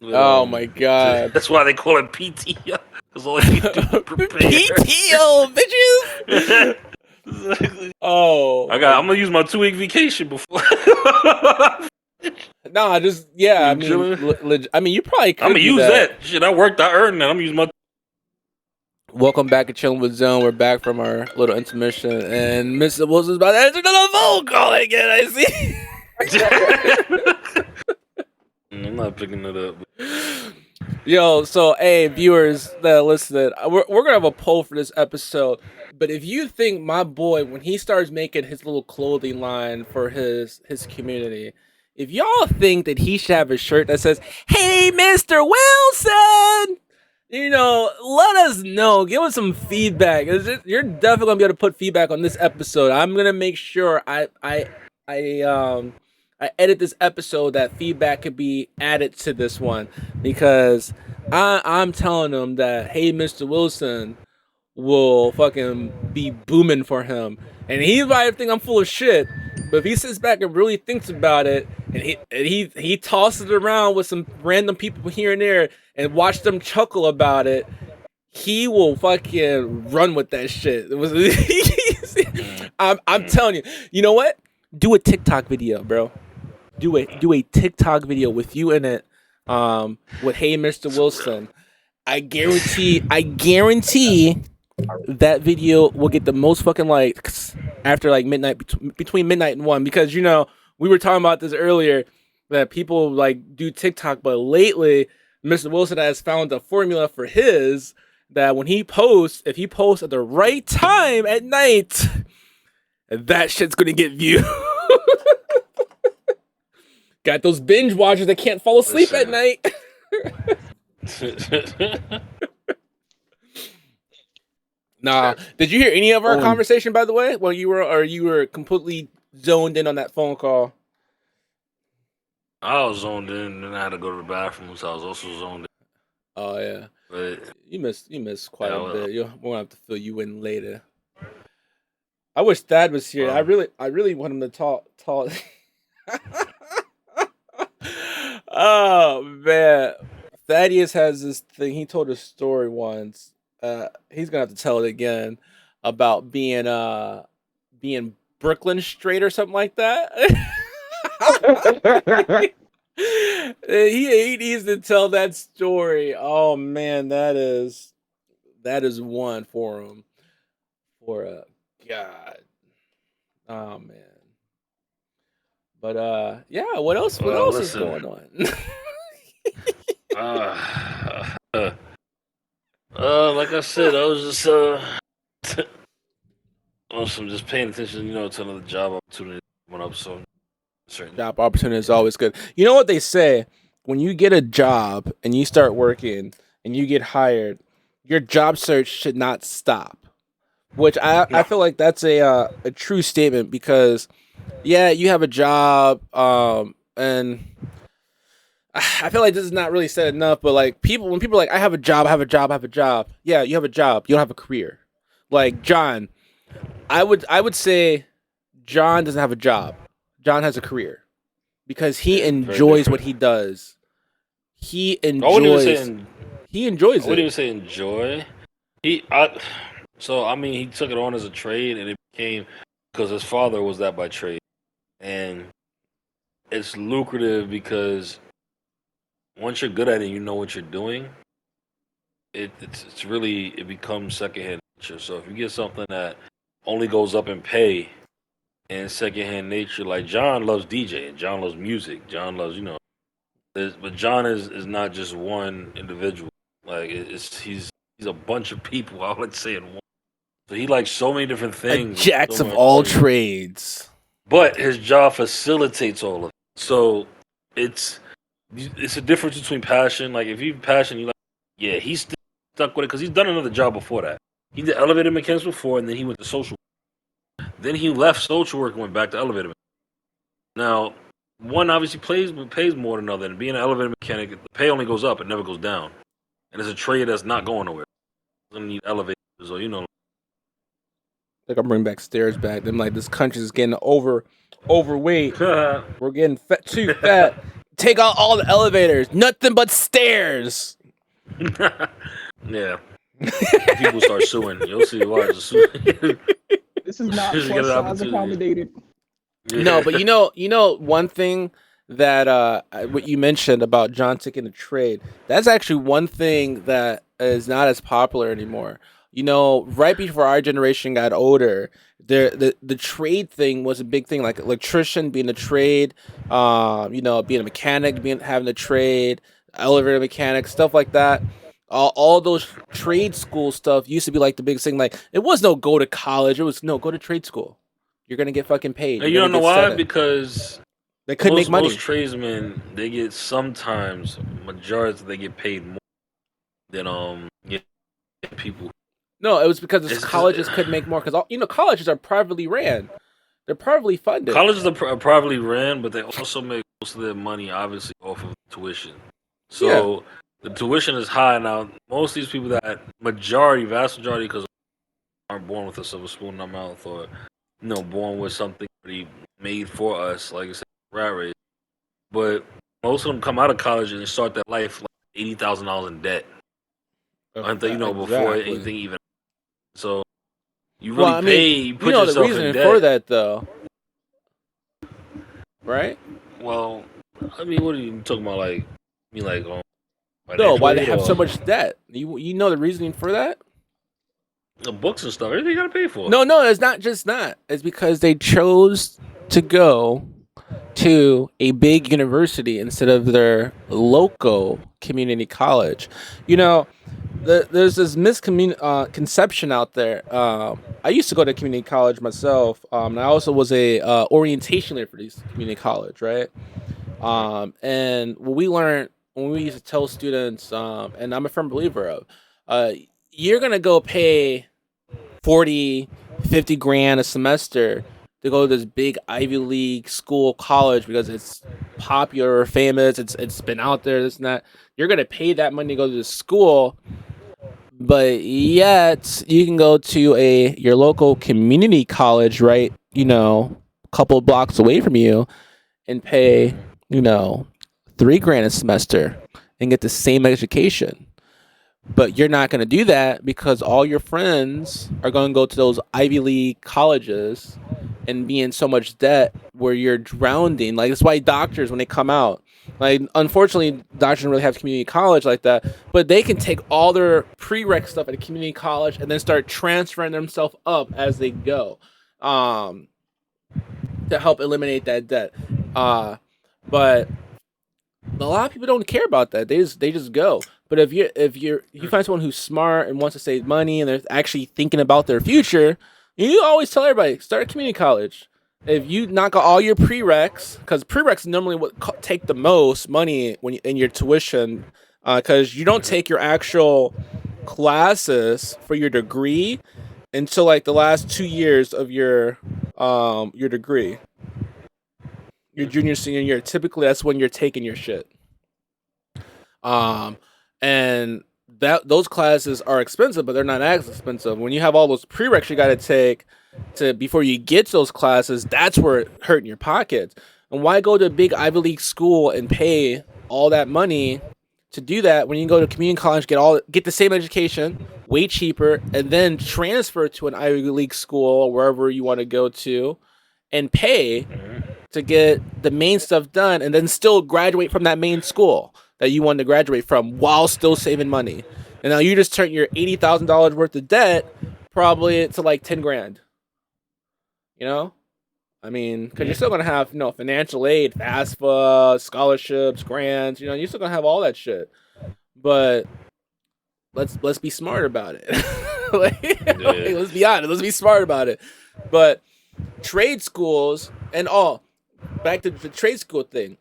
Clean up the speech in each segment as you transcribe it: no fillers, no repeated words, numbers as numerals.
But, Oh my god. that's why they call it PTO. Because all you do is prepare. PTO, bitches. Exactly. Oh, I'm gonna use my 2-week vacation before. nah, just yeah. I You mean, chilling? I mean, you probably I'm could gonna do use that. that. Shit, I worked, I earned that. I'm gonna use my. Welcome back to Chilling with Zone. We're back from our little intermission, and Mr. Wilson's about to answer another phone call again. I see. I'm not picking it up. Yo, so hey, viewers that listen, we're gonna have a poll for this episode. But if you think my boy, when he starts making his little clothing line for his community, if y'all think that he should have a shirt that says, "Hey, Mr. Wilson," let us know. Give us some feedback. You're definitely gonna be able to put feedback on this episode. I'm gonna make sure I edit this episode that feedback could be added to this one because I'm telling them that hey, Mr. Wilson will fucking be booming for him, and he might think I'm full of shit. But if he sits back and really thinks about it, and he tosses it around with some random people here and there, and watch them chuckle about it, he will fucking run with that shit. I'm telling you. You know what? Do a TikTok video, bro. Do a TikTok video with you in it. With hey, Mr. Wilson. I guarantee that video will get the most fucking likes after like midnight, between midnight and 1, because we were talking about this earlier that people like do TikTok, but lately Mr. Wilson has found a formula for his that when he posts, if he posts at the right time at night, that shit's gonna get views. Got those binge watchers that can't fall asleep at night. Nah. Did you hear any of our conversation, by the way, while you were completely zoned in on that phone call? I was zoned in, and I had to go to the bathroom, so I was also zoned in. Oh yeah, but you missed quite a bit. We're gonna have to fill you in later. I wish Thad was here. I really want him to talk. Oh man, Thaddeus has this thing. He told a story once. He's gonna have to tell it again about being Brooklyn straight or something like that. he needs to tell that story. Oh man, that is one for him. For God. Oh man. But yeah, what else is going on? Like I said, I was just also just paying attention, to another job opportunity went up. So job opportunity is always good. You know what they say? When you get a job and you start working and you get hired, your job search should not stop. Which I feel like that's a true statement because, yeah, you have a job, and I feel like this is not really said enough. But like when people are like, I have a job. Yeah, you have a job. You don't have a career. Like John, I would say John doesn't have a job. John has a career because he enjoys what he does. He enjoys it. I wouldn't even say enjoy. So I mean, he took it on as a trade, and it became because his father was that by trade, and it's lucrative because once you're good at it, you know what you're doing. It becomes secondhand nature. So if you get something that only goes up in pay and secondhand nature, like John loves DJing, John loves music, John loves but John is not just one individual. Like he's a bunch of people. I would say in one. So he likes so many different things. A jacks of all trades. But his job facilitates all of it. So it's a difference between passion. Like if you're passionate, he's still stuck with it because he's done another job before that. He did elevator mechanics before, and then he went to social work. Then he left social work and went back to elevator mechanics. Now, one obviously pays more than another. And being an elevator mechanic, the pay only goes up; it never goes down. And it's a trade that's not going nowhere. It's gonna need elevators, or Like I'm bringing back stairs back. Them like this country is getting overweight. We're getting too fat. Take out all the elevators, nothing but stairs. Yeah. People start suing. You'll see why. Just sue. This is not Just get plus an size opportunity. accommodated. Yeah. No, but one thing that what you mentioned about John taking a trade, that's actually one thing that is not as popular anymore. Right before our generation got older, the trade thing was a big thing, like electrician being a trade, being a mechanic, having a trade, elevator mechanic, stuff like that. All those trade school stuff used to be like the biggest thing. Like, it was no go to college, it was no go to trade school. You're gonna get fucking paid. And you don't know why? Because they could make money. Most tradesmen, they get sometimes majority they get paid more than people. No, it was because colleges could make more, because colleges are privately ran. They're privately funded. Colleges are privately ran, but they also make most of their money obviously off of tuition. So the tuition is high now. Most of these people that vast majority, because aren't born with a silver spoon in their mouth, or born with something already made for us, like I said, rat race. But most of them come out of college and they start their life like $80,000 in debt. Before anything even. So you really you put yourself the reason in debt. for that, though, right? Well, I mean, what are you talking about? Like, no, why they have so much debt? You know the reasoning for that? The books and stuff, everything you gotta pay for. No, it's not just that. It's because they chose to go to a big university instead of their local community college. There's this misconception out there. I used to go to community college myself, and I also was a orientation leader for this community college, right? And what we learned when we used to tell students, and I'm a firm believer of, you're gonna go pay 40, 50 grand a semester to go to this big Ivy League school college because it's popular or famous, it's been out there, this and that. You're gonna pay that money to go to this school, but yet you can go to your local community college, right? A couple of blocks away from you, and pay $3,000 a semester and get the same education. But you're not going to do that because all your friends are going to go to those Ivy League colleges and be in so much debt where you're drowning. Like, that's why doctors, when they come out, like, unfortunately, doctors don't really have community college like that, but they can take all their prereq stuff at a community college and then start transferring themselves up as they go, to help eliminate that debt. But a lot of people don't care about that. They just go. But if you find someone who's smart and wants to save money and they're actually thinking about their future, you always tell everybody, start a community college. If you knock out all your prereqs, because prereqs normally what take the most money when in your tuition, because you don't take your actual classes for your degree until like the last 2 years of your degree. Your junior, senior year, typically that's when you're taking your shit. And those classes are expensive, but they're not as expensive. When you have all those prereqs you got to take before you get to those classes, that's where it hurting your pockets. And why go to a big Ivy League school and pay all that money to do that when you can go to community college, get the same education, way cheaper, and then transfer to an Ivy League school or wherever you want to go to, and pay to get the main stuff done, and then still graduate from that main school that you wanted to graduate from while still saving money. And now you just turn your $80,000 worth of debt probably to like 10 grand. I mean, because you're still gonna have financial aid, FAFSA, scholarships, grants. You're still gonna have all that shit. But let's be smart about it. Let's be honest. Let's be smart about it. But trade schools and all, back to the trade school thing.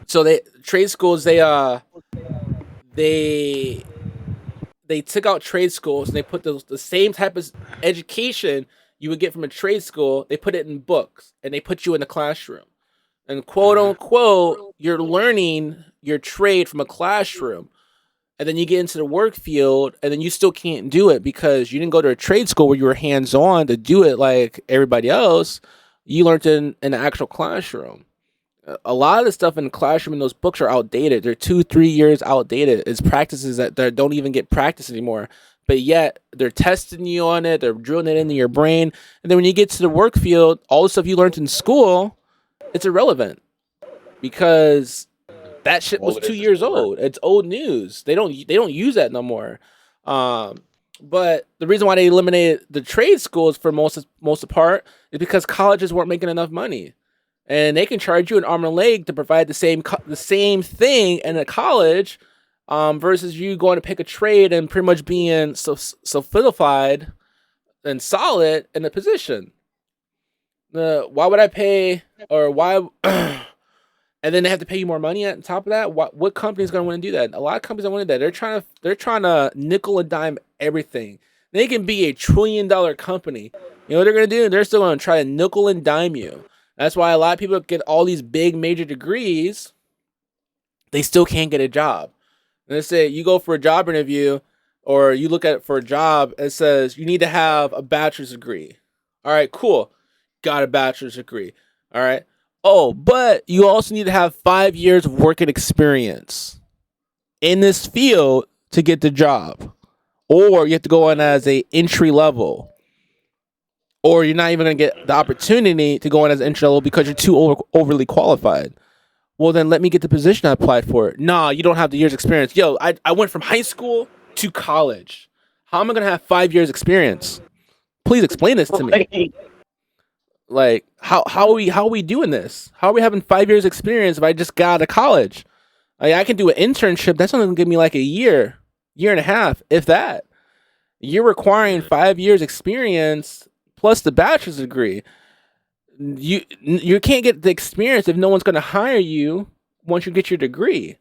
So trade schools they took out trade schools and they put the same type of education you would get from a trade school. They put it in books and they put you in the classroom, and quote unquote you're learning your trade from a classroom. And then you get into the work field, and then you still can't do it because you didn't go to a trade school where you were hands-on to do it like everybody else. You learned in an actual classroom. A lot of the stuff in the classroom in those books are outdated. They're 2-3 years outdated. It's practices that don't even get practiced anymore. But yet they're testing you on it. They're drilling it into your brain. And then when you get to the work field, all the stuff you learned in school, it's irrelevant because that shit was 2 years old. It's old news. They don't use that no more. But the reason why they eliminated the trade schools for most part is because colleges weren't making enough money, and they can charge you an arm and a leg to provide the same thing in a college, versus you going to pick a trade and pretty much being so solidified and solid in a position. Why would I pay, or why? And then they have to pay you more money on top of that. What company is going to want to do that? A lot of companies don't want to do that. They're trying to nickel and dime everything. They can be a $1 trillion company. You know what they're going to do? They're still going to try to nickel and dime you. That's why a lot of people get all these big major degrees. They still can't get a job. And they say you go for a job interview, or you look at it for a job. It says you need to have a bachelor's degree. All right, cool. Got a bachelor's degree. All right. Oh, but you also need to have 5 years of working experience in this field to get the job. Or you have to go on as a entry level. Or you're not even going to get the opportunity to go on as an entry level because you're too overly qualified. Well, then let me get the position I applied for. Nah, you don't have the years experience. Yo, I went from high school to college. How am I going to have 5 years experience? Please explain this to me. Like, how are we doing this? How are we having 5 years experience if I just got out of college? Like, I can do an internship. That's only gonna give me like a year and a half, if that. You're requiring 5 years experience plus the bachelor's degree. You can't get the experience if no one's gonna hire you once you get your degree.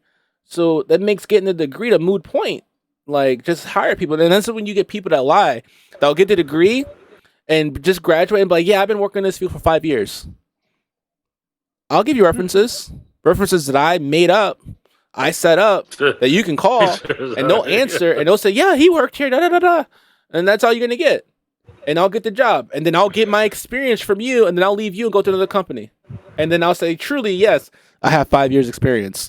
So that makes getting a degree a moot point. Like, just hire people. And that's when you get people that lie. They'll get the degree and just graduate and be like, yeah, I've been working in this field for 5 years. I'll give you references that I made up, I set up, that you can call, and they'll answer, and they'll say, yeah, he worked here, da-da-da-da. And that's all you're going to get. And I'll get the job. And then I'll get my experience from you, and then I'll leave you and go to another company. And then I'll say, truly, yes, I have 5 years experience.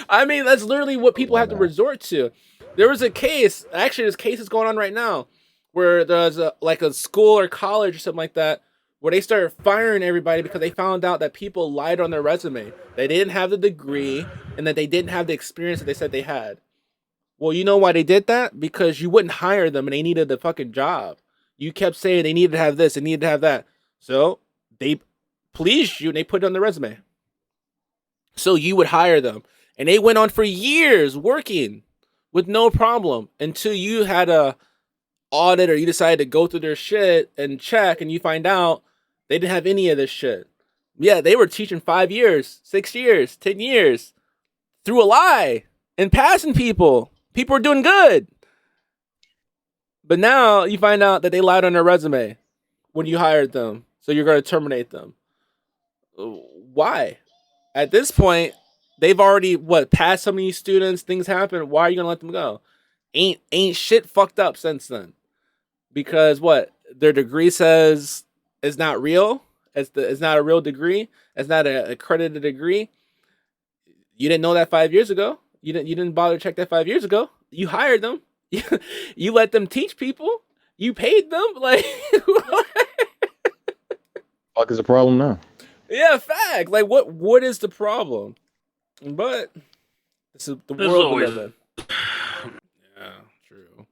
I mean, that's literally what people have to resort to. There was a case, actually this case is going on right now, where there's a school or college or something like that, where they started firing everybody because they found out that people lied on their resume. They didn't have the degree, and that they didn't have the experience that they said they had. Well, you know why they did that? Because you wouldn't hire them and they needed the fucking job. You kept saying they needed to have this, they needed to have that. So they pleased you and they put it on their resume. So you would hire them. And they went on for years working with no problem until you had a audit, or you decided to go through their shit and check, and you find out they didn't have any of this shit. Yeah, they were teaching 5 years, 6 years, 10 years through a lie and passing people. People were doing good. But now you find out that they lied on their resume when you hired them. So you're going to terminate them. Why? At this point, they've already passed so many students, things happen. Why are you gonna let them go? Ain't shit fucked up since then. Because their degree says is not real. It's not a real degree. It's not an accredited degree. You didn't know that 5 years ago. You didn't bother to check that 5 years ago. You hired them. You let them teach people. You paid them. Like, fuck is the problem now? Yeah, fact. Like, what is the problem? But this is the world we live in. Yeah, true.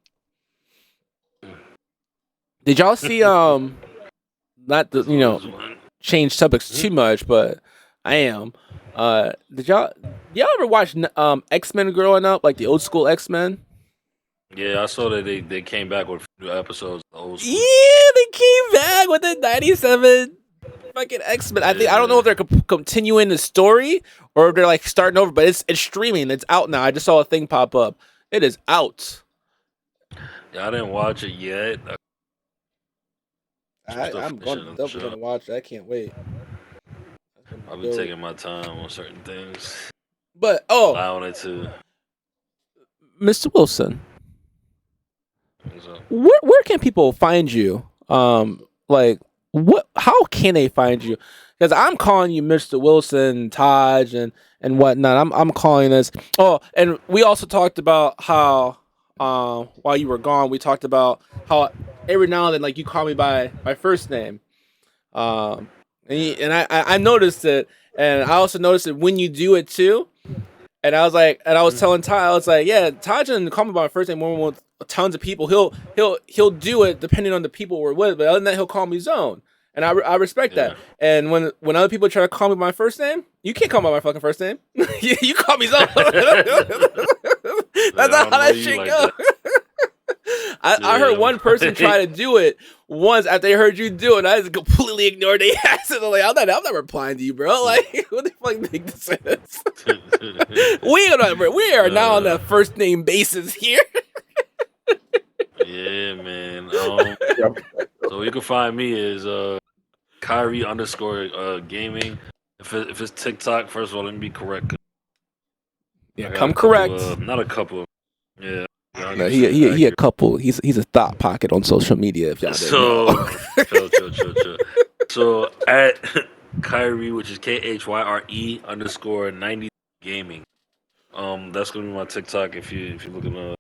Did y'all see not to change subjects too much, but I am. Did y'all ever watch X-Men growing up, like the old school X-Men? Yeah, I saw that they came back with new episodes of the old school. Yeah, they came back with the 97 fucking X-Men. I don't know if they're continuing the story or if they're like starting over, but it's streaming. It's out now. I just saw a thing pop up. It is out. Yeah, I didn't watch it yet. I'm definitely gonna watch it. I can't wait. I've been taking my time on certain things. But allowing it to. Mr. Wilson, where can people find you? Like what? How can they find you? Because I'm calling you Mr. Wilson, Taj, and whatnot. I'm calling this. Oh, and we also talked about how while you were gone, we talked about how every now and then like you call me by my first name. And I noticed it, and I also noticed it when you do it too. And I was like, and I was telling Ty, I was like, yeah, Ty doesn't call me by my first name when we're with tons of people. He'll do it depending on the people we're with, but other than that, he'll call me Zone, and I respect that. And when other people try to call me by my first name, you can't call me by my fucking first name. you call me Zone. That's not how that shit like goes. I heard one person try to do it once after they heard you do it. I just completely ignored their ass. I'm like, I'm not replying to you, bro. Like, what the fuck make this sense? we are now on a first name basis here. Yeah, man. So you can find me as Kyrie _ gaming. If it's TikTok, first of all, let me be correct. Yeah, come correct. Not a couple. Yeah. No, he a couple. He's a thought pocket on social media. If y'all didn't know. chill. So at Kyrie, which is KHYRE _ 90 gaming. That's gonna be my TikTok if you're looking to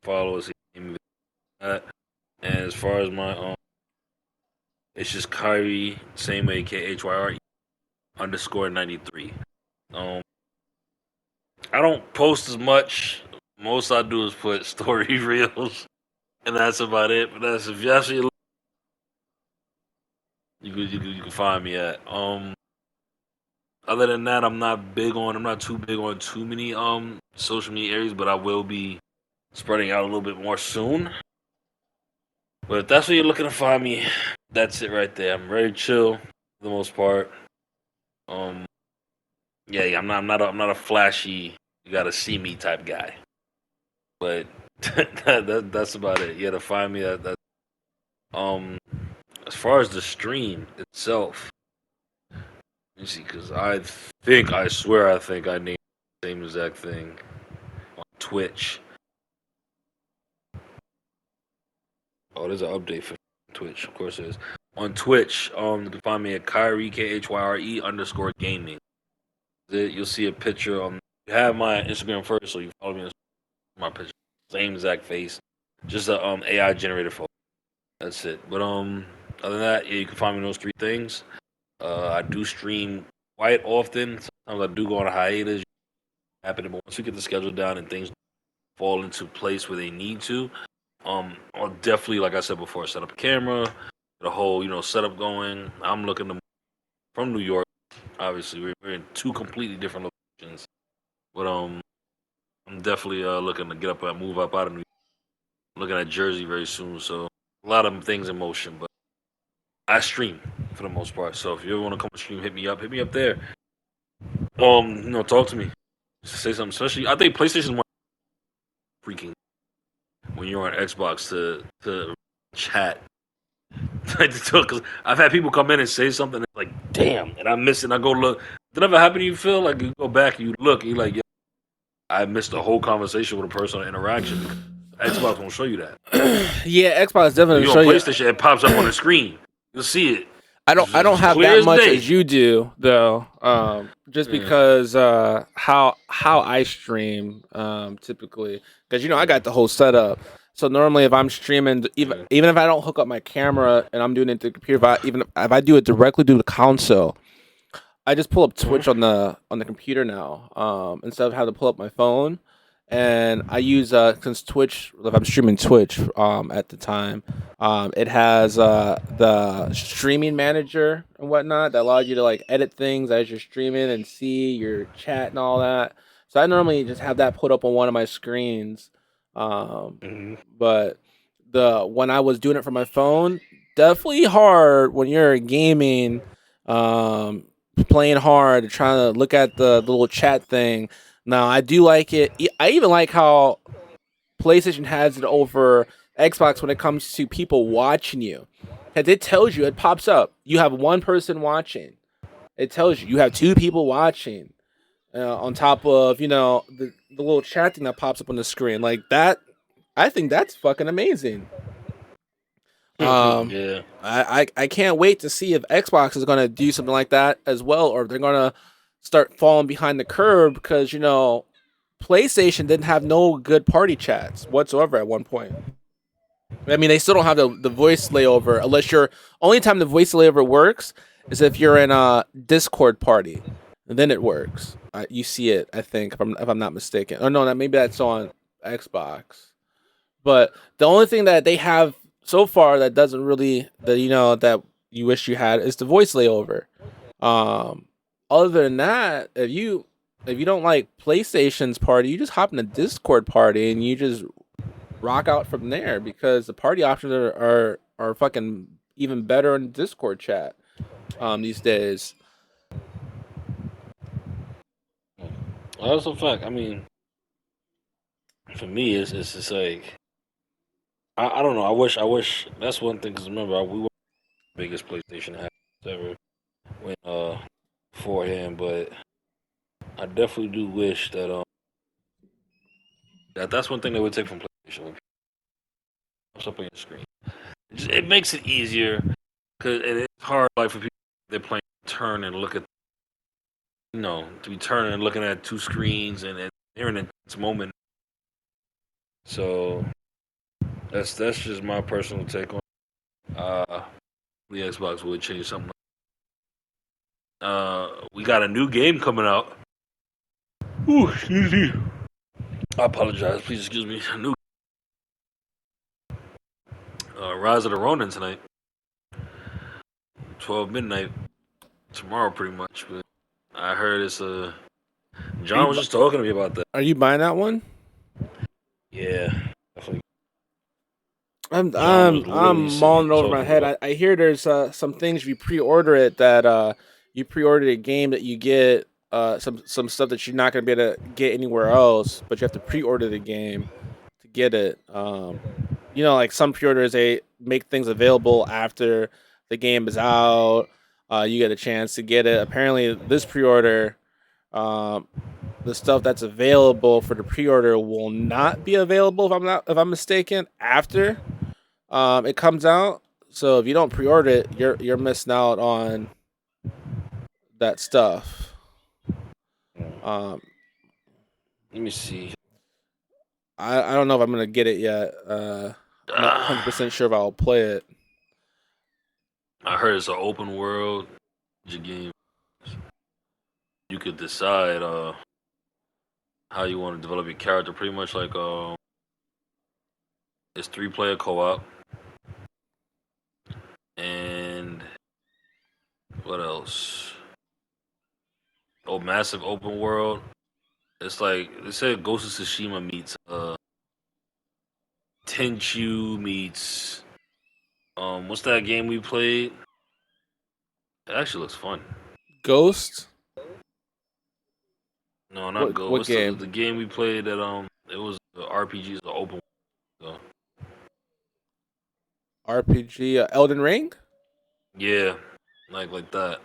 follow us. And as far as my it's just Kyrie, same way KHYRE _ 93. I don't post as much. Most I do is put story reels, and that's about it. But that's if you actually you can find me at. Other than that, I'm not too big on too many social media areas, but I will be spreading out a little bit more soon. But if that's where you're looking to find me, that's it right there. I'm very chill for the most part. Yeah, I'm not a flashy, you gotta see me type guy. But that's about it. Yeah, to find me that as far as the stream itself, let me see, because I think I named the same exact thing on Twitch. Oh, there's an update for Twitch. Of course, there is. On Twitch, you can find me at Kyrie KHYRE _ gaming. You'll see a picture. You have my Instagram first, so you follow me on my picture, same exact face, just a AI generated photo. That's it. But other than that, yeah, you can find me in those three things. I do stream quite often. Sometimes I do go on a hiatus. Happen, but once we get the schedule down and things fall into place where they need to, I'll definitely, like I said before, set up a camera, the whole setup going. I'm looking to from New York. Obviously, we're in two completely different locations, but I'm definitely looking to get up and move up out of New York. I'm looking at Jersey very soon, so a lot of things in motion. But I stream for the most part, so if you ever want to come and stream, hit me up there. Talk to me, say something. Especially, I think PlayStation 1 freaking when you're on Xbox to chat. Because I've had people come in and say something and like, damn, and I miss it. And I go look. Did it ever happen to you, Phil? Like you go back and you look, and you're like, yeah, I missed the whole conversation with a personal interaction. Xbox won't show you that. Yeah, Xbox definitely show you. PlayStation, it pops up on the screen. You'll see it. I don't have that much as you do though. Just because how I stream typically, because I got the whole setup. So normally if I'm streaming, even if I don't hook up my camera and I'm doing it to the computer, even if I do it directly through the console, I just pull up Twitch on the computer now instead of having to pull up my phone. And I use since Twitch, if I'm streaming Twitch at the time, it has the streaming manager and whatnot that allows you to like edit things as you're streaming and see your chat and all that. So I normally just have that put up on one of my screens. But when I was doing it from my phone, definitely hard when you're gaming, playing hard, trying to look at the little chat thing. Now, I do like it. I even like how PlayStation has it over Xbox when it comes to people watching you. Because it tells you, it pops up. You have one person watching. It tells you have two people watching. On top of, the little chat thing that pops up on the screen. Like that, I think that's fucking amazing. Yeah. I can't wait to see if Xbox is gonna do something like that as well, or if they're gonna start falling behind the curve because PlayStation didn't have no good party chats whatsoever at one point. I mean, they still don't have the voice layover unless you're only time the voice layover works is if you're in a Discord party, and then it works. You see it, I think, if I'm not mistaken. Oh no, maybe that's on Xbox. But the only thing that they have so far that doesn't really that you wish you had is the voice layover. Um, Other than that, if you don't like PlayStation's party, you just hop in a Discord party and you just rock out from there because the party options are fucking even better in Discord chat these days. That's a fact. I mean, for me, it's just like I don't know. I wish that's one thing because remember we were the biggest PlayStation had ever when beforehand, but I definitely do wish that that's one thing they would take from PlayStation when people up on your screen. It makes it easier because it's hard like for people they're playing turn and look at to be turning and looking at two screens and hearing an intense moment. So that's just my personal take on the Xbox would change something. We got a new game coming out. Ooh, excuse me. I apologize. Please excuse me. A new Rise of the Ronin tonight, 12 midnight tomorrow, pretty much. But I heard it's John was just talking to me about that. Are you buying that one? Yeah, definitely. I'm John was I'm literally I'm sitting here mulling it over my talking to me head. about. I hear there's some things if you pre-order it that you pre-ordered a game that you get some stuff that you're not gonna be able to get anywhere else, but you have to pre-order the game to get it. Like some pre-orders they make things available after the game is out. You get a chance to get it. Apparently, this pre-order, um, the stuff that's available for the pre-order will not be available if I'm mistaken after it comes out. So if you don't pre-order it, you're missing out on that stuff. Um, Let me see. I don't know if I'm gonna get it yet. I'm not Uh, 100% sure if I'll play it. I heard it's an open world game. You could decide how you want to develop your character. Pretty much like it's 3-player co-op, and what else? Oh, massive open world. It's like they said Ghost of Tsushima meets Tenchu meets what's that game we played? It actually looks fun. Ghost? No, not What Go. what What's the game? the game we played that it was the RPGs the open world. RPG? Elden Ring? Yeah, like that.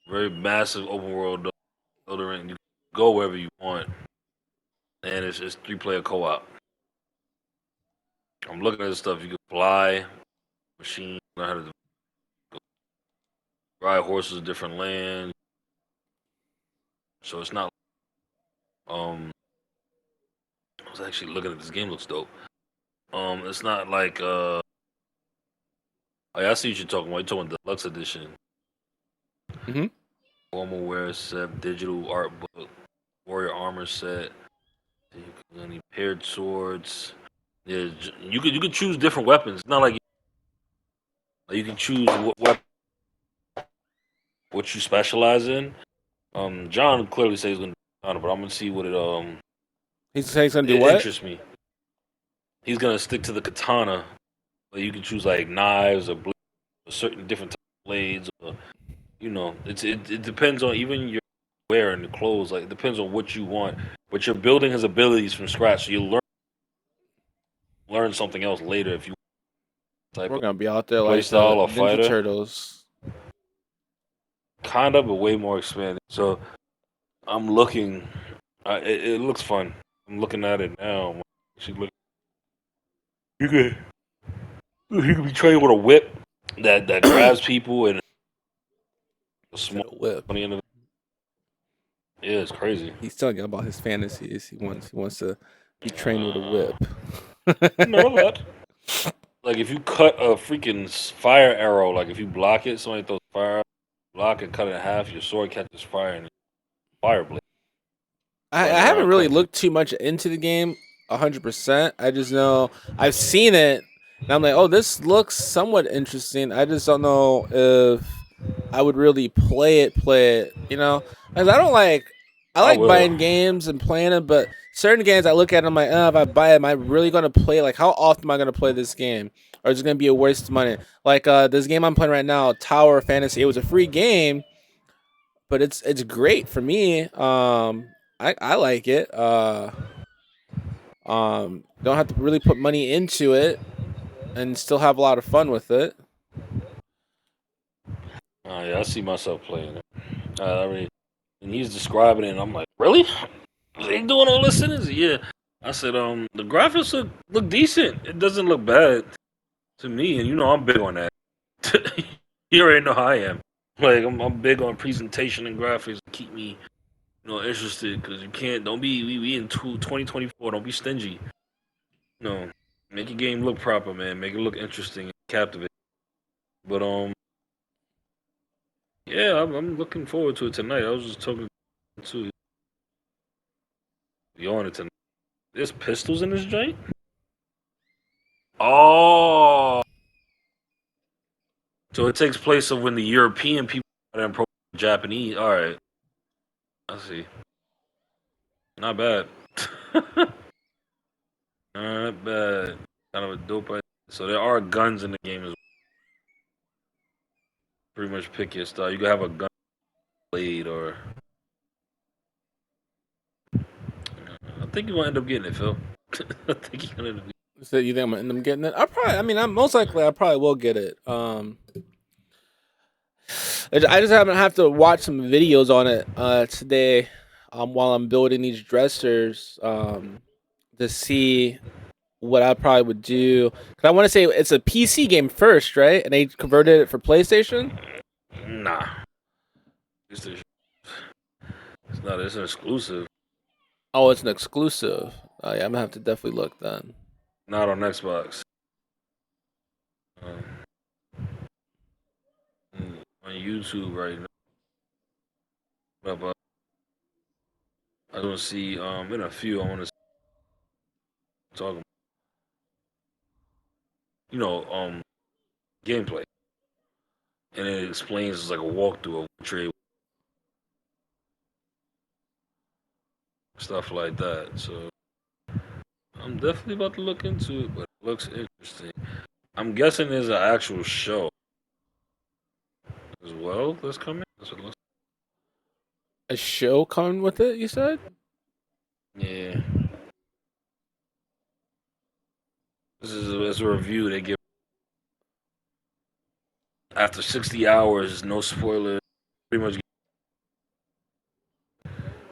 Very massive open world Elden Ring. You can go wherever you want, and it's 3-player co-op. I'm looking at the stuff. You can fly, machine, learn how to ride horses in different lands. So it's not. Um, I was actually looking at this game. Looks dope. It's not like oh, I see what you're talking about. You're talking about deluxe edition, Mm-hmm. formal wear set, digital art book, warrior armor set. Any paired swords. Yeah, you could choose different weapons. It's not like you can choose what you specialize in. John clearly says he's gonna do katana, but I'm gonna see what He's saying he's gonna do it what? interests me. He's gonna stick to the katana, but you can choose like knives or certain different type of blades. Or, it depends on even your wear and the clothes. Like it depends on what you want, but you're building his abilities from scratch. So you learn something else later if you type We're of gonna be out there play like style the or Ninja fighter. Turtles. Kind of, but way more expanded. So I'm looking. It looks fun. I'm looking at it now. Actually, look. You could He could be trained with a whip that grabs people and a Said small a whip. money in the. Yeah, it's crazy. He's telling you about his fantasies. He wants to be trained with a whip. No, that. Like if you cut a freaking fire arrow, like if you block it, somebody throws fire, block and cut it in half, your sword catches fire and fire blade I running haven't around really cutting people. looked too much into the game 100%. I just know I've seen it and I'm like, oh, this looks somewhat interesting. I just don't know if I would really play it, you know? Because I I like will. buying games and playing them, but certain games I look at, I'm like, if I buy it, am I really going to play? Like, how often am I going to play this game? Or is it going to be a waste of money? Like, this game I'm playing right now, Tower Fantasy, it was a free game, but it's great for me. I like it. Don't have to really put money into it and still have a lot of fun with it. Oh yeah, I see myself playing it. I mean, and he's describing it, and I'm like, really? They doing all this in it? Yeah. I said, the graphics look decent. It doesn't look bad to me, and you know I'm big on that. You already know how I am. Like I'm big on presentation and graphics. Keep me interested because you can't. Don't be we in 2024. Don't be stingy. No, make your game look proper, man. Make it look interesting and captivating. But yeah, I'm looking forward to it tonight. I was just talking to you on it tonight. There's pistols in this joint. Oh, so it takes place of when the European people are approaching the Japanese. All right, I see. Not bad. Not bad. Kind of a dope idea. So there are guns in the game as well. Pretty much pick your style. You can have a gun blade or I think you're gonna end up getting it, Phil. I think you're gonna end up So you think I'm gonna end up getting it? I'm most likely I probably will get it. I just haven't have to watch some videos on it today while I'm building these dressers to see what I probably would do. Cause I want to say it's a PC game first, right? And they converted it for PlayStation. Nah. It's, it's not. It's an exclusive. Oh, it's an exclusive. Oh yeah, I'm gonna have to definitely look then. Not on Xbox. Um, on YouTube right now. But I don't see in a few. I want to talk about gameplay, and it explains it's like a walkthrough of trade stuff like that. So I'm definitely about to look into it, but it looks interesting. I'm guessing there's an actual show as well that's coming. That's what it looks A show coming with it? You said? like. Yeah. This is as a review they give after 60 hours, no spoilers, pretty much.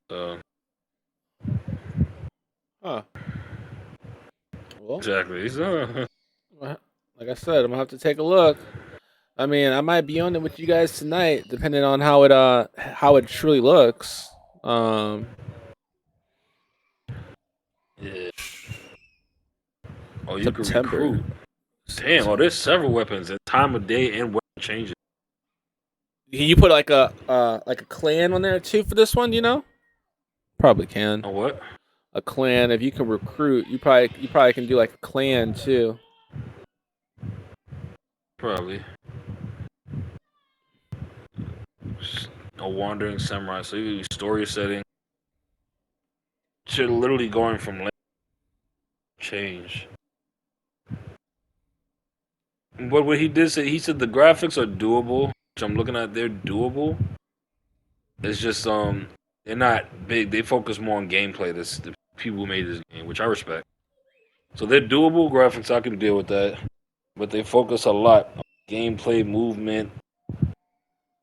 Uh, Huh. Well, exactly. like I said, I'm gonna have to take a look. I mean, I might be on it with you guys tonight, depending on how it truly looks. Um, Yeah. Oh, you can September. recruit. Damn. Oh, there's several weapons and time of day and weapon changes. Can you put like a clan on there too for this one? You know, probably can. Oh, what? A clan. If you can recruit, you probably can do like a clan too. Probably a wandering samurai. So you story setting. Shit, literally going from change. But what he did say, he said the graphics are doable, which I'm looking at. They're doable. It's just they're not big. They focus more on gameplay. The people who made this game, which I respect. So they're doable graphics. I can deal with that, but they focus a lot on gameplay, movement,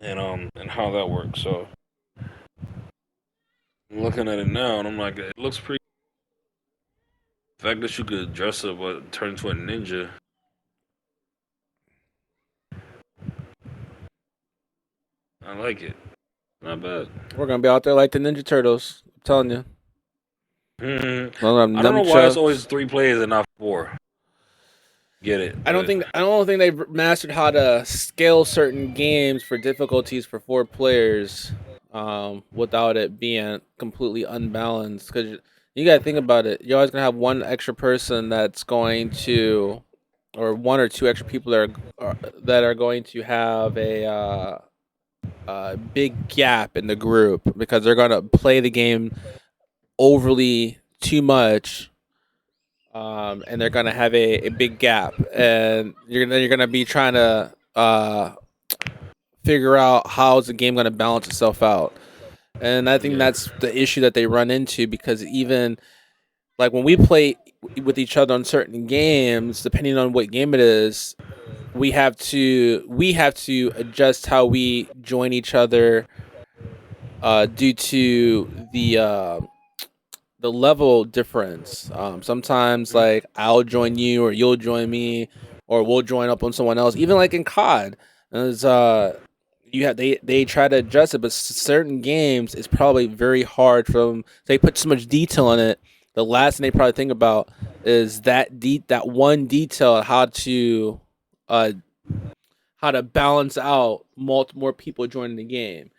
and how that works. So I'm looking at it now, and I'm like, it looks pretty. The fact that you could dress up, turn into a ninja. I like it. Not bad. We're gonna be out there like the Ninja Turtles. I'm telling you. I don't know why it's Nunchucks. always 3 players and not 4. Get it? But I don't think they've mastered how to scale certain games for difficulties for 4 players, without it being completely unbalanced. Because you gotta think about it. You're always gonna have one extra person that's going to, or one or two extra people that are going to have a big gap in the group because they're gonna play the game overly too much, and they're gonna have a big gap, and you're gonna be trying to figure out how's the game gonna balance itself out. And I think yeah, that's the issue that they run into because even like when we play with each other on certain games, depending on what game it is, we have to adjust how we join each other, due to the level difference. Sometimes like I'll join you or you'll join me or we'll join up on someone else. Even like in COD, as you have they try to adjust it, but certain games it's probably very hard for them. They put so much detail in it. The last thing they probably think about is that one detail uh how to balance out more people joining the game.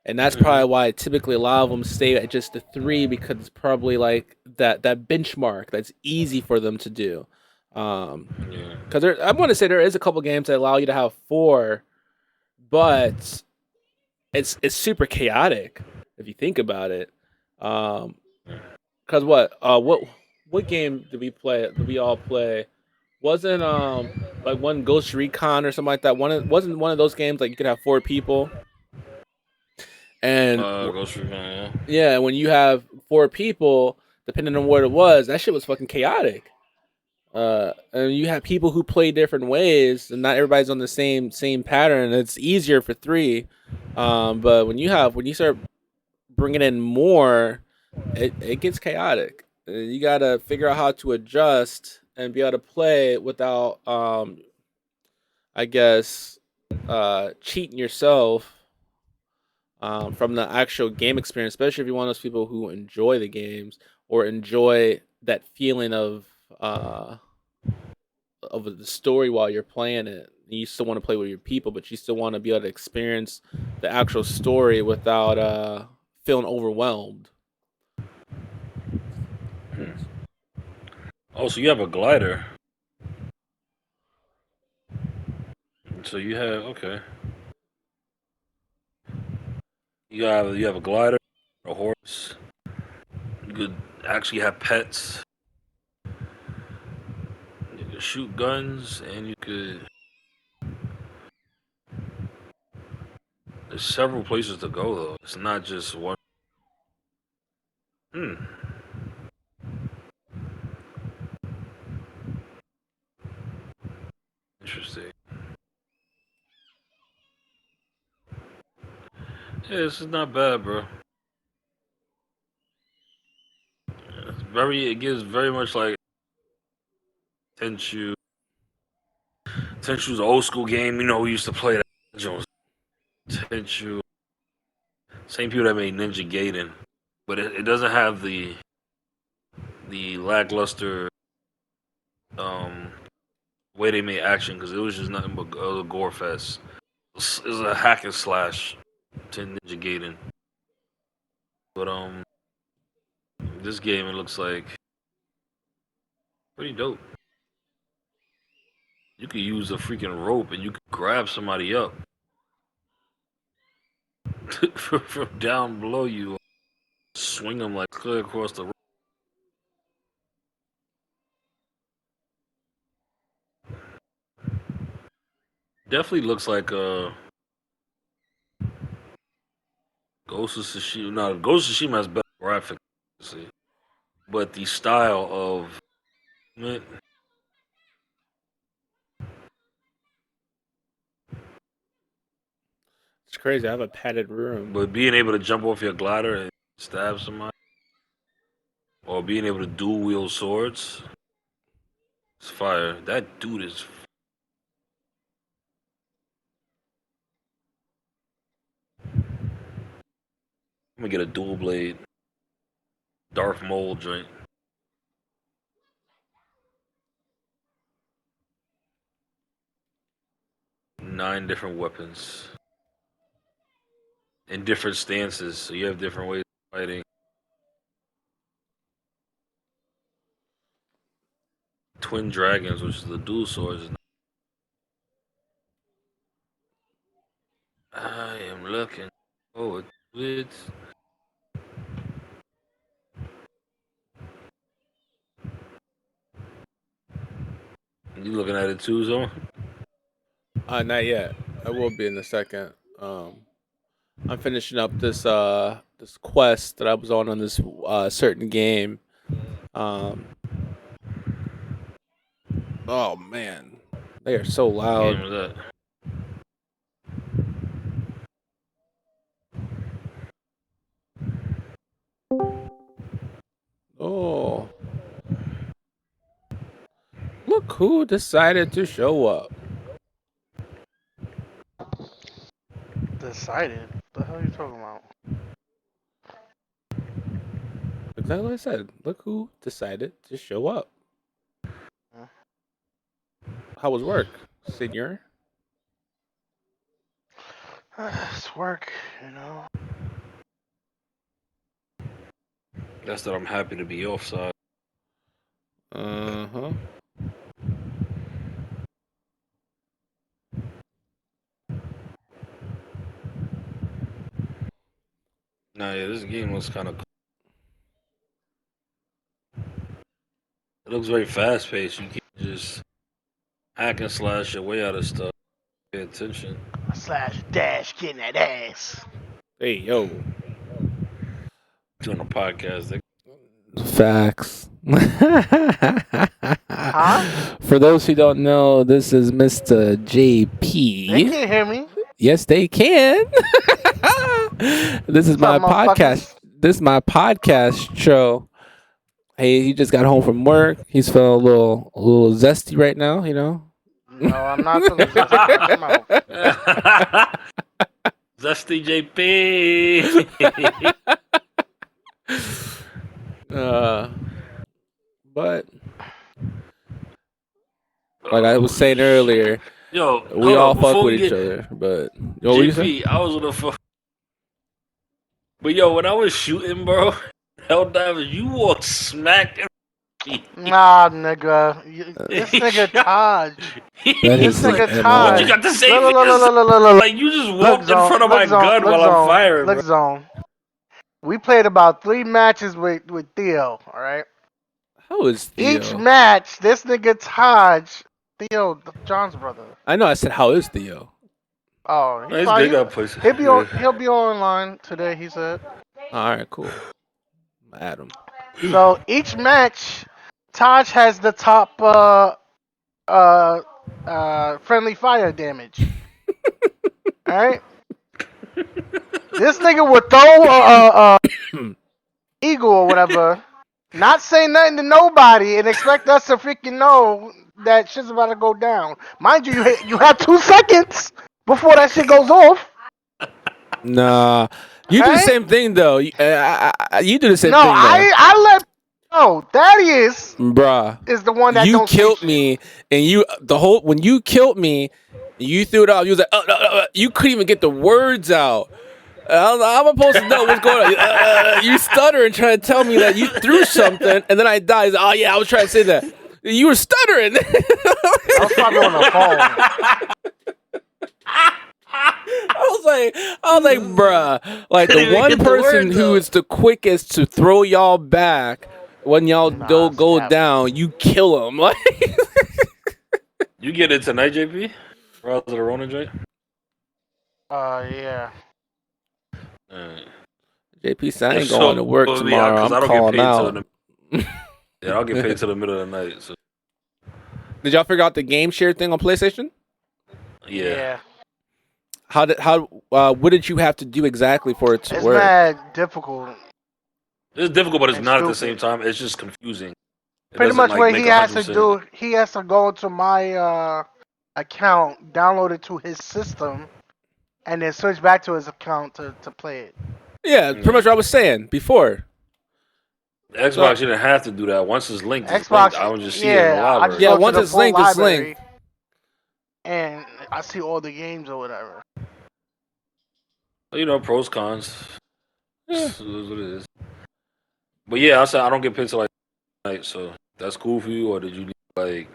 And that's hmm probably why typically a lot of them stay at just the 3 because it's probably like that benchmark that's easy for them to do. yeah. Because I want to say there is a couple games that allow you to have 4, but it's super chaotic if you think about it. Because what game did we play? Did we all play? Wasn't like one Ghost Recon or something like that? Wasn't one of those games like you could have 4 people and Ghost Recon, yeah. yeah, when you have 4 people, depending on what it was, that shit was fucking chaotic. And you have people who play different ways, and not everybody's on the same pattern. It's easier for 3, but when you start bringing in more, it gets chaotic. You gotta figure out how to adjust and be able to play without, I guess, cheating yourself, from the actual game experience, especially if you're one of those people who enjoy the games or enjoy that feeling of the story while you're playing it. You still want to play with your people, but you still want to be able to experience the actual story without feeling overwhelmed. Oh, so you have a glider. So you have okay. You have a glider, a horse. You could actually have pets. You could shoot guns, and you could. There's several places to go though. It's not just one. Hmm. Interesting. Yeah, this is not bad, bro. It's very. It gives very much like Tenchu. Tenchu's old school game. You know, we used to play that. Jones. Tenchu. Same people that made Ninja Gaiden, but it doesn't have the lackluster um way they made action because it was just nothing but a gore fest. It's a hack and slash to Ninja Gaiden, but this game it looks like pretty dope. You could use a freaking rope and you could grab somebody up from down below you, swing them like clear across the room. Definitely looks like Ghost of Tsushima. No, Ghost of Tsushima has better graphics, obviously. But the style of it, It's crazy. I have a padded room. but being able to jump off your glider and stab somebody, or being able to dual wield swords, it's fire. That dude is. I'm gonna get a dual blade Darth Maul joint. Nine different weapons in different stances, so you have different ways of fighting. Twin dragons, which is the dual swords. I am looking forward to it. You looking at it too, Zone? Not yet. I will be in a second. I'm finishing up this this quest that I was on this certain game. Oh man, they are so What loud. game was that? Oh, look who decided to show up. Decided? What the hell are you talking about? Exactly what I said. Look who decided to show up. Huh? How was work, senor? It's work, you know. That's that I'm happy to be offside. Uh-huh. Nah, yeah, this game looks kind of cool. It looks very fast paced. You can't just hack and slash your way out of stuff. Pay attention. Slash dash getting that ass. Hey yo. Doing a podcast. Facts. Huh? For those who don't know, this is Mr. JP. They can't hear me. Yes, they can. This is my What's up, podcast. motherfuckers? This is my podcast show. Hey, he just got home from work. He's feeling a little zesty right now. You know. No, I'm not feeling zesty. Watch your mouth. Zesty JP. But like I was saying earlier, Yo, we all fuck before with we each get- other. But yo, what you say? JP, I was on the phone. But yo, when I was shooting, bro, Helldivers, you walked smack in me. Nah, nigga. This nigga Taj. That This is nigga his Taj. What you got to say? Look, look, look, look, look, look. Like you just Look, walked in Zone, front of my look, Zone, gun look, while Zone, I'm firing, look, bro. Zone. We played about 3 matches with Theo, alright? How is Theo? Each match, this nigga Taj, Theo, John's brother. I know. I said, how is Theo? Oh, He's fine. big up pussy. He'll be online today, he said. All right, cool. Adam. So each match, Taj has the top friendly fire damage. Alright? This nigga would throw eagle or whatever, not say nothing to nobody, and expect us to freaking know that shit's about to go down. Mind you, you have 2 seconds before that shit goes off. Nah, you do the Right? same thing though. You do the same No, thing though. I let no. Thaddeus Bruh, is the one that you don't say killed shit. me, and when you killed me, you threw it out. You was like, you couldn't even get the words out. I'm supposed to know what's going on. You stuttering, trying to tell me that you threw something, and then I died. He's like, oh yeah, I was trying to say that. You were stuttering. I was probably on the phone. I was like, bruh, like Couldn't the even one get the person words who out. is the quickest to throw y'all back when y'all Nah, go it's down, you kill him. Like, You get it tonight, JP? Rather the Rona joint? Yeah. Alright. JP said, I ain't So, going to work yeah, tomorrow. 'cause I I'm don't get calling paid till out. Yeah, I'll get paid till the middle of the night. So Did y'all figure out the game share thing on PlayStation? Yeah. What did you have to do exactly for it to It's work? mad difficult. it's difficult, but it's And not at the stupid. same time. It's just confusing. It Pretty doesn't, much like, what make he has to 100%. do, he has to go to my account, download it to his system, and then switch back to his account to play it. Yeah, pretty much what I was saying before. Xbox, you didn't have to do that. Once it's linked, Xbox, I would just see it in the I just library. Yeah, go to once the it's full linked, it's library, linked. and I see all the games or whatever. You know, pros, cons. Yeah. It is what it is. But yeah, I said I don't get paid till like night, so that's cool for you, or did you need, like?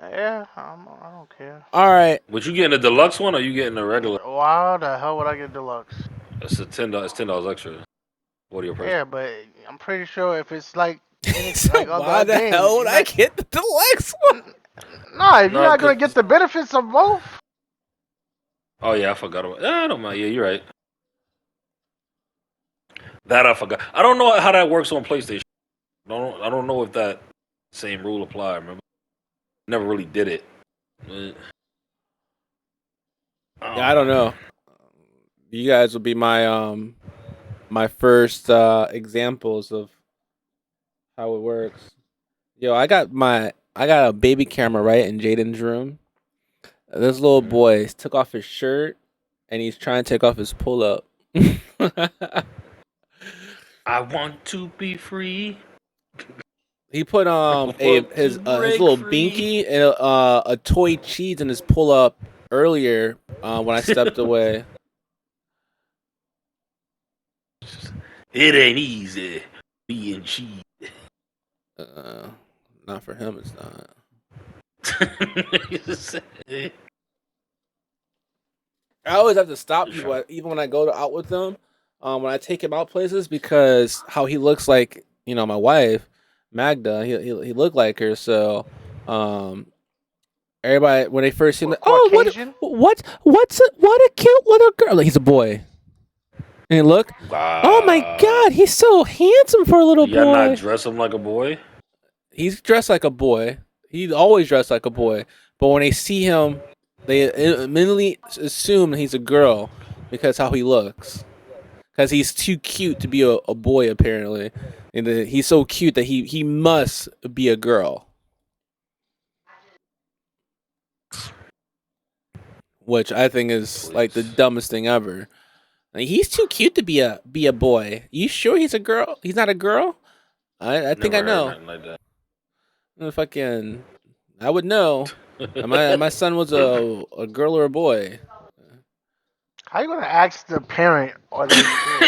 Yeah, I don't care. All right. Would you getting the deluxe one, or you getting the regular? Why the hell would I get deluxe? It's $10. It's $10 extra. What are your price? Yeah, but I'm pretty sure if it's like So like why other the games, hell would I get the deluxe one? No, if you're No, not gonna get the benefits of both. Oh yeah, I forgot about. Yeah, I don't mind. Yeah, you're right. That I forgot. I don't know how that works on PlayStation. I don't know if that same rule apply. Remember, never really did it. But, Yeah, I don't know. You guys will be my my first examples of how it works. Yo, I got a baby camera right in Jaden's room. This little boy took off his shirt and he's trying to take off his pull up. I want to be free. He put his little binky and a toy cheese in his pull up earlier when I stepped away. It ain't easy being cheese. Not for him, it's not. I always have to stop people, even when I go out with them, when I take him out places, because how he looks like, my wife, Magda, he looked like her. So, everybody when they first see him, like, oh, what a cute little girl. Like, he's a boy. And look, oh my God, he's so handsome for a little boy. Y'all not dress him like a boy? He's dressed like a boy. He's always dressed like a boy. But when they see him, they immediately assume he's a girl because how he looks. Because he's too cute to be a boy, apparently. And he's so cute that he must be a girl. Which I think is like the dumbest thing ever. Like, he's too cute to be a boy. You sure he's a girl? He's not a girl? I think I know. Like that. Fucking, I would know. my son was a girl or a boy. How you gonna ask the parent or the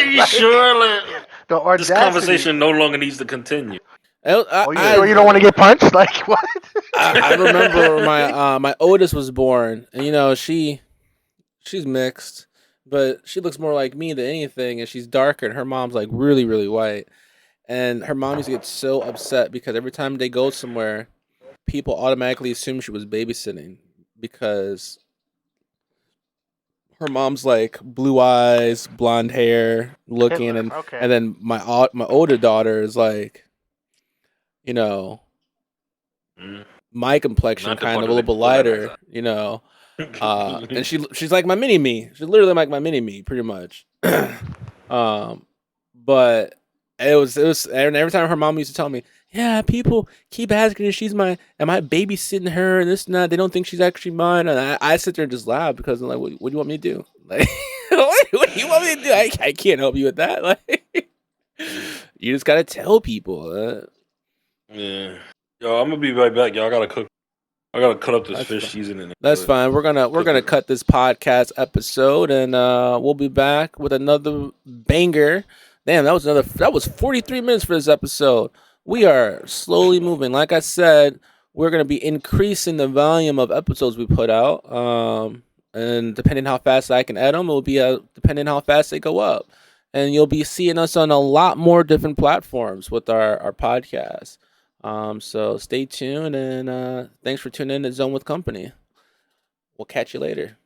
You sure? the audacity? This conversation no longer needs to continue. You sure you don't want to get punched? Like what? I remember my oldest was born, and she's mixed, but she looks more like me than anything, and she's darker, and her mom's like really, really white. And her mom used to get so upset because every time they go somewhere, people automatically assume she was babysitting because her mom's like blue eyes, blonde hair, looking, and then my older daughter is like, my complexion, kind of a little bit lighter, and she's like my mini me. She's literally like my mini me, pretty much. But it was, and every time her mom used to tell me, yeah, people keep asking if am I babysitting her and this and that. They don't think she's actually mine. And I sit there and just laugh because I'm like, what do you want me to do? Like, what do you want me to do? I can't help you with that. Like, you just gotta tell people. Yeah. Yo, I'm gonna be right back. Y'all gotta cook. I gotta cut up this fish seasoning. That's fine. We're gonna cut this podcast episode, and we'll be back with another banger. Damn, that was 43 minutes for this episode. We are slowly moving. Like I said, we're gonna be increasing the volume of episodes we put out. And depending how fast I can edit them, it will be depending how fast they go up. And you'll be seeing us on a lot more different platforms with our podcast. So stay tuned, and thanks for tuning in to Zone with Company. We'll catch you later.